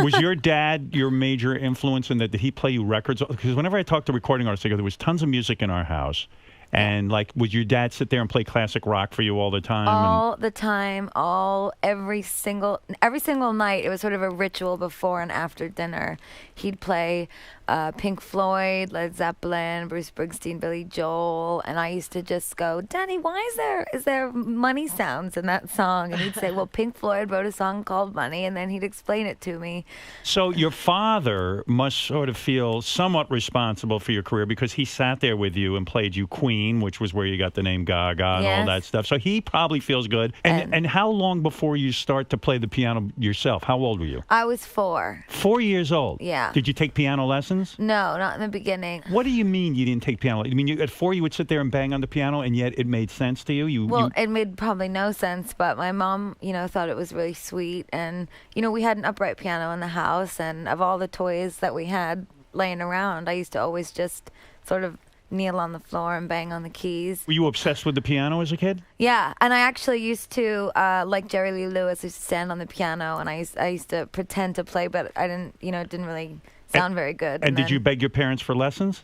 Was your dad your major influence in that? Did he play you records? Because whenever I talked to recording artists, there was tons of music in our house. And like, would your dad sit there and play classic rock for you all the time? All the time, every single night. It was sort of a ritual before and after dinner. He'd play Pink Floyd, Led Zeppelin, Bruce Springsteen, Billy Joel, and I used to just go, Daddy, why is there money sounds in that song? And he'd say, well, Pink Floyd wrote a song called Money, and then he'd explain it to me. So your father must sort of feel somewhat responsible for your career because he sat there with you and played you Queen, which was where you got the name Gaga and all that stuff. So he probably feels good. And how long before you start to play the piano yourself? How old were you? I was 4. 4 years old? Yeah. Did you take piano lessons? No, not in the beginning. What do you mean you didn't take piano? You mean at 4 you would sit there and bang on the piano, and yet it made sense to you? It made probably no sense, but my mom, thought it was really sweet. And, we had an upright piano in the house, and of all the toys that we had laying around, I used to always just sort of kneel on the floor and bang on the keys. Were you obsessed with the piano as a kid? Yeah, and I actually used to, like Jerry Lee Lewis, I used to stand on the piano, and I used to pretend to play, but I didn't, it didn't really sound very good. And did you beg your parents for lessons?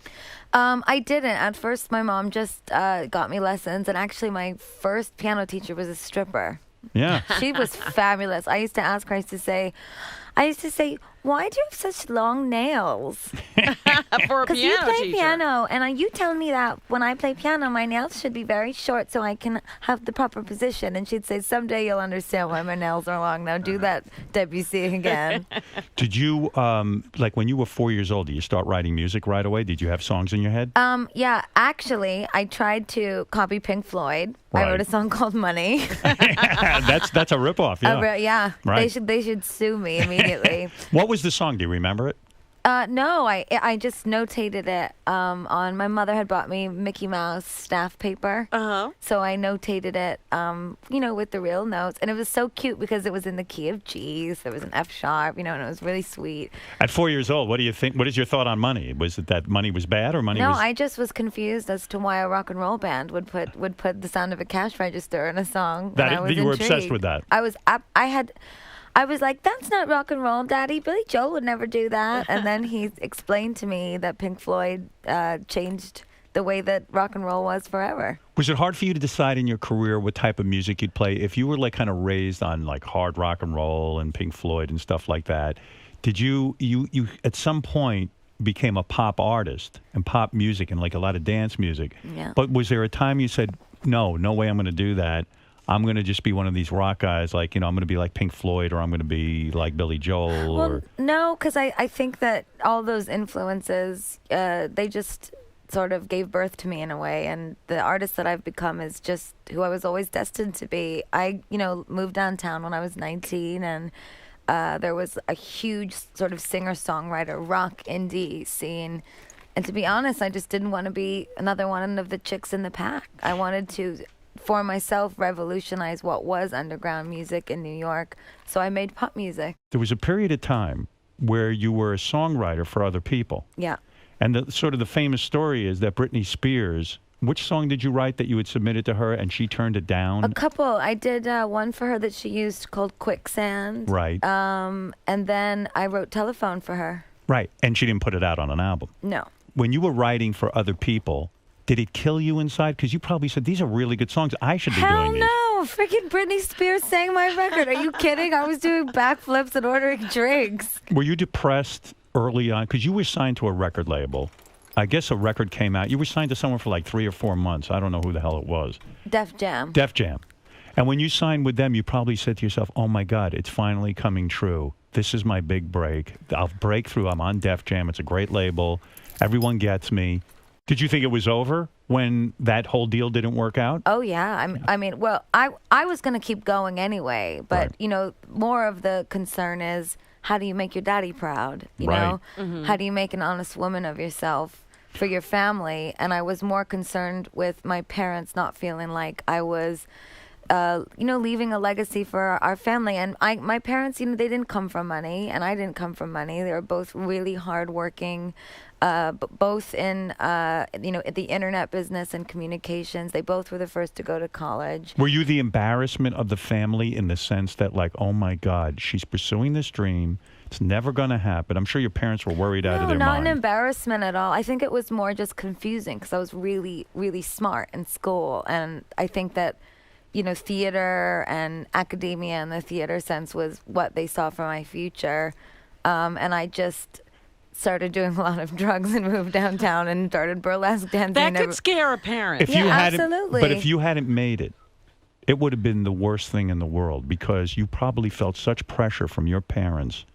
I didn't. At first, my mom just got me lessons, and actually my first piano teacher was a stripper. Yeah. She was fabulous. I used to ask her, I used to say, why do you have such long nails? For a piano Because you play teacher. piano, and you tell me that when I play piano, my nails should be very short so I can have the proper position. And she'd say, someday you'll understand why my nails are long. Now do that, Debussy, again. Did you, like when you were 4 years old, did you start writing music right away? Did you have songs in your head? Yeah, actually, I tried to copy Pink Floyd. Right. I wrote a song called Money. That's a ripoff, yeah. Yeah, Right. They should sue me immediately. What was the song? Do you remember it? No, I just notated it on. My mother had bought me Mickey Mouse staff paper. So I notated it, with the real notes, and it was so cute because it was in the key of G. There was an F sharp, and it was really sweet. At 4 years old, what do you think? What is your thought on Money? Was it that money was bad or money No, was? I just was confused as to why a rock and roll band would put the sound of a cash register in a song. That and I was you were intrigued. obsessed with that. I was like, that's not rock and roll, Daddy. Billy Joel would never do that. And then he explained to me that Pink Floyd changed the way that rock and roll was forever. Was it hard for you to decide in your career what type of music you'd play? If you were like kind of raised on like hard rock and roll and Pink Floyd and stuff like that, did you at some point became a pop artist and pop music and like a lot of dance music? Yeah. But was there a time you said, no way I'm going to do that? I'm going to just be one of these rock guys, like, I'm going to be like Pink Floyd, or I'm going to be like Billy Joel. Well, no, because I think that all those influences, they just sort of gave birth to me in a way. And the artist that I've become is just who I was always destined to be. I, moved downtown when I was 19, and there was a huge sort of singer-songwriter, rock, indie scene. And to be honest, I just didn't want to be another one of the chicks in the pack. I wanted to, for myself, revolutionize what was underground music in New York. So I made pop music. There was a period of time where you were a songwriter for other people. Yeah. And the famous story is that Britney Spears, which song did you write that you had submitted to her and she turned it down? A couple. I did one for her that she used called Quicksand. Right. And then I wrote Telephone for her. Right. And she didn't put it out on an album. No. When you were writing for other people, did it kill you inside? Because you probably said, these are really good songs. I should be doing these. Hell no. Freaking Britney Spears sang my record. Are you kidding? I was doing backflips and ordering drinks. Were you depressed early on? Because you were signed to a record label. I guess a record came out. You were signed to someone for like 3 or 4 months. I don't know who the hell it was. Def Jam. Def Jam. And when you signed with them, you probably said to yourself, oh my God, it's finally coming true. This is my big break. I'll break through. I'm on Def Jam. It's a great label. Everyone gets me. Did you think it was over when that whole deal didn't work out? Oh, yeah. I mean, I was going to keep going anyway. But, Right. More of the concern is, how do you make your daddy proud? You Right. know? Mm-hmm. How do you make an honest woman of yourself for your family? And I was more concerned with my parents not feeling like I was leaving a legacy for our family. And my parents, they didn't come from money, and I didn't come from money. They were both really hardworking, both in, the internet business and communications. They both were the first to go to college. Were you the embarrassment of the family in the sense that, like, oh my God, she's pursuing this dream, it's never going to happen? I'm sure your parents were worried out of their mind. No, not an embarrassment at all. I think it was more just confusing because I was really, really smart in school. And I think that, theater and academia and the theater sense was what they saw for my future. And I just started doing a lot of drugs and moved downtown and started burlesque dancing. That could scare a parent. Absolutely. But if you hadn't made it, it would have been the worst thing in the world because you probably felt such pressure from your parents.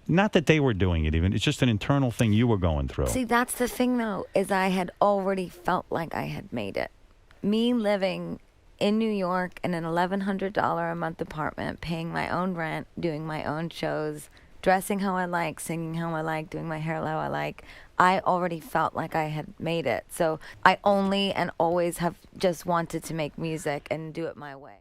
Not that they were doing it even. It's just an internal thing you were going through. See, that's the thing, though, is I had already felt like I had made it. Me living in New York in an $1,100 a month apartment, paying my own rent, doing my own shows, dressing how I like, singing how I like, doing my hair how I like, I already felt like I had made it. So I only and always have just wanted to make music and do it my way.